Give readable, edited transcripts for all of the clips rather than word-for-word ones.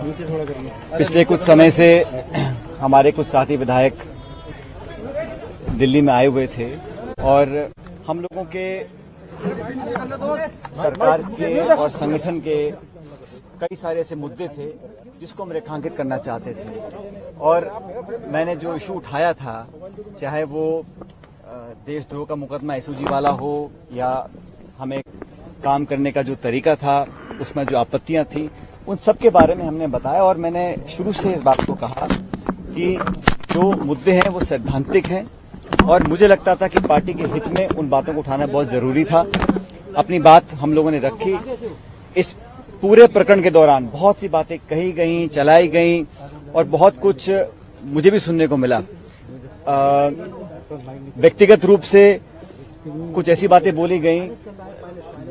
पिछले कुछ समय से हमारे कुछ साथी विधायक दिल्ली में आए हुए थे और हम लोगों के सरकार के और संगठन के कई सारे ऐसे मुद्दे थे जिसको हम रेखांकित करना चाहते थे। और मैंने जो इशू उठाया था, चाहे वो देशद्रोह का मुकदमा एसओजी वाला हो या हमें काम करने का जो तरीका था उसमें जो आपत्तियां थी, उन सब के बारे में हमने बताया। और मैंने शुरू से इस बात को कहा कि जो मुद्दे हैं वो सैद्धांतिक हैं और मुझे लगता था कि पार्टी के हित में उन बातों को उठाना बहुत जरूरी था। अपनी बात हम लोगों ने रखी। इस पूरे प्रकरण के दौरान बहुत सी बातें कही गई, चलाई गई और बहुत कुछ मुझे भी सुनने को मिला। व्यक्तिगत रूप से कुछ ऐसी बातें बोली गई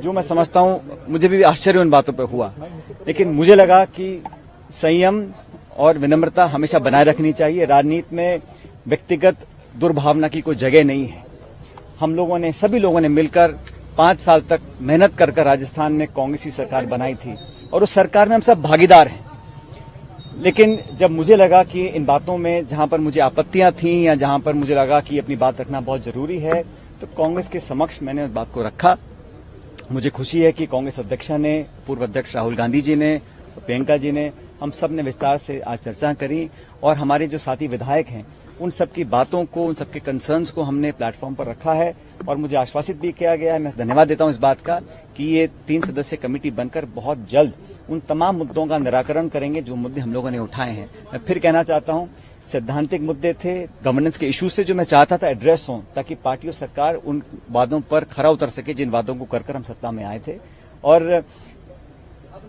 जो मैं समझता हूं मुझे भी आश्चर्य उन बातों पर हुआ, लेकिन मुझे लगा कि संयम और विनम्रता हमेशा बनाए रखनी चाहिए। राजनीति में व्यक्तिगत दुर्भावना की कोई जगह नहीं है। हम लोगों ने, सभी लोगों ने मिलकर 5 साल तक मेहनत कर राजस्थान में कांग्रेस की सरकार बनाई थी और उस सरकार में हम सब भागीदार हैं। लेकिन जब मुझे लगा कि इन बातों में जहां पर मुझे आपत्तियां थीं या जहां पर मुझे लगा कि अपनी बात रखना बहुत जरूरी है, तो कांग्रेस के समक्ष मैंने उस बात को रखा। मुझे खुशी है कि कांग्रेस अध्यक्षा ने, पूर्व अध्यक्ष राहुल गांधी जी ने, प्रियंका जी ने, हम सब ने विस्तार से आज चर्चा करी और हमारे जो साथी विधायक हैं उन सबकी बातों को, उन सबके कंसर्न्स को हमने प्लेटफॉर्म पर रखा है। और मुझे आश्वासित भी किया गया है, मैं धन्यवाद देता हूं इस बात का, कि ये 3 सदस्य कमेटी बनकर बहुत जल्द उन तमाम मुद्दों का निराकरण करेंगे जो मुद्दे हम लोगों ने उठाए हैं। मैं फिर कहना चाहता हूं, सैद्धांतिक मुद्दे थे, गवर्नेंस के इश्यूज से जो मैं चाहता था एड्रेस हों, ताकि पार्टी और सरकार उन वादों पर खरा उतर सके जिन वादों को कर हम सत्ता में आए थे। और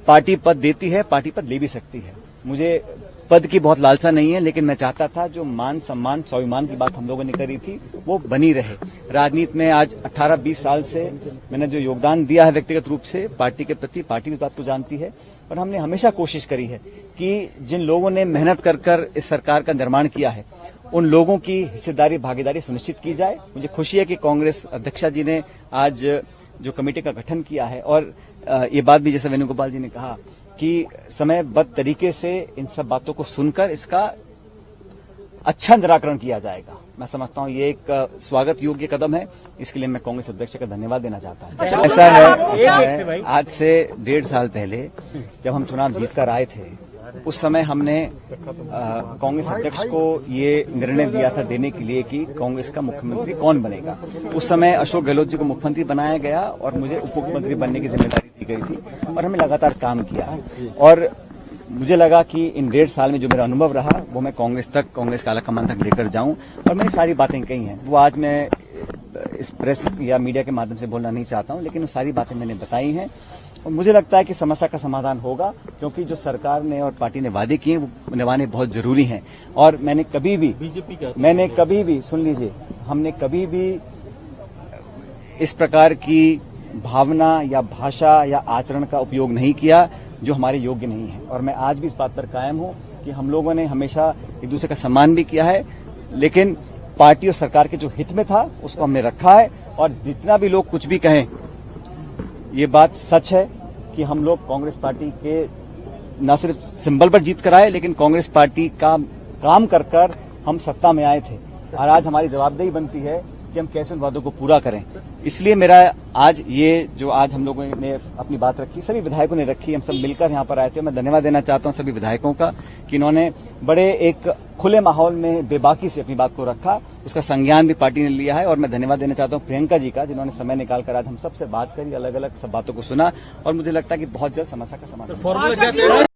पार्टी पद देती है, पार्टी पद ले भी सकती है। मुझे पद की बहुत लालसा नहीं है, लेकिन मैं चाहता था जो मान सम्मान स्वाभिमान की बात हम लोगों ने करी थी वो बनी रहे। राजनीति में आज 18-20 साल से मैंने जो योगदान दिया है व्यक्तिगत रूप से पार्टी के प्रति, पार्टी भी बात को जानती है। और हमने हमेशा कोशिश करी है कि जिन लोगों ने मेहनत कर इस सरकार का निर्माण किया है उन लोगों की हिस्सेदारी, भागीदारी सुनिश्चित की जाए। मुझे खुशी है कि कांग्रेस अध्यक्षा जी ने आज जो कमेटी का गठन किया है और ये बात भी जैसे वेणुगोपाल जी ने कहा कि समयबद्ध तरीके से इन सब बातों को सुनकर इसका अच्छा निराकरण किया जाएगा। मैं समझता हूं ये एक स्वागत योग्य कदम है। इसके लिए मैं कांग्रेस अध्यक्ष का धन्यवाद देना चाहता हूं। ऐसा है, आज से 1.5 साल पहले जब हम चुनाव जीतकर आए थे, उस समय हमने कांग्रेस अध्यक्ष को ये निर्णय दिया था देने के लिए कि कांग्रेस का मुख्यमंत्री कौन बनेगा। उस समय अशोक गहलोत जी को मुख्यमंत्री बनाया गया और मुझे उप मुख्यमंत्री बनने की जिम्मेदारी दी गई थी और हमने लगातार काम किया। और मुझे लगा कि इन 1.5 साल में जो मेरा अनुभव रहा वो मैं कांग्रेस तक, कांग्रेस का आलाकमान तक लेकर जाऊं। और मैंने सारी बातें कही हैं, वो आज मैं इस प्रेस या मीडिया के माध्यम से बोलना नहीं चाहता हूं, लेकिन वो सारी बातें मैंने बताई हैं। और मुझे लगता है कि समस्या का समाधान होगा, क्योंकि जो सरकार ने और पार्टी ने वादे किए वो निभाने बहुत जरूरी हैं। और मैंने कभी भी सुन लीजिए, हमने कभी भी इस प्रकार की भावना या भाषा या आचरण का उपयोग नहीं किया जो हमारे योग्य नहीं है। और मैं आज भी इस बात पर कायम हूं कि हम लोगों ने हमेशा एक दूसरे का सम्मान भी किया है, लेकिन पार्टी और सरकार के जो हित में था उसको हमने रखा है। और जितना भी लोग कुछ भी कहें, ये बात सच है कि हम लोग कांग्रेस पार्टी के न सिर्फ सिंबल पर जीत कर आए, लेकिन कांग्रेस पार्टी का काम कर हम सत्ता में आए थे। और आज हमारी जवाबदेही बनती है कि हम कैसे उन वादों को पूरा करें। इसलिए मेरा आज ये जो आज हम लोगों ने अपनी बात रखी, सभी विधायकों ने रखी, हम सब मिलकर यहाँ पर आए थे। मैं धन्यवाद देना चाहता हूँ सभी विधायकों का कि इन्होंने बड़े एक खुले माहौल में बेबाकी से अपनी बात को रखा, उसका संज्ञान भी पार्टी ने लिया है। और मैं धन्यवाद देना चाहता हूँ प्रियंका जी का, जिन्होंने समय निकालकर आज हम सबसे बात करी, अलग अलग सब बातों को सुना और मुझे लगता है कि बहुत जल्द समस्या का समाधान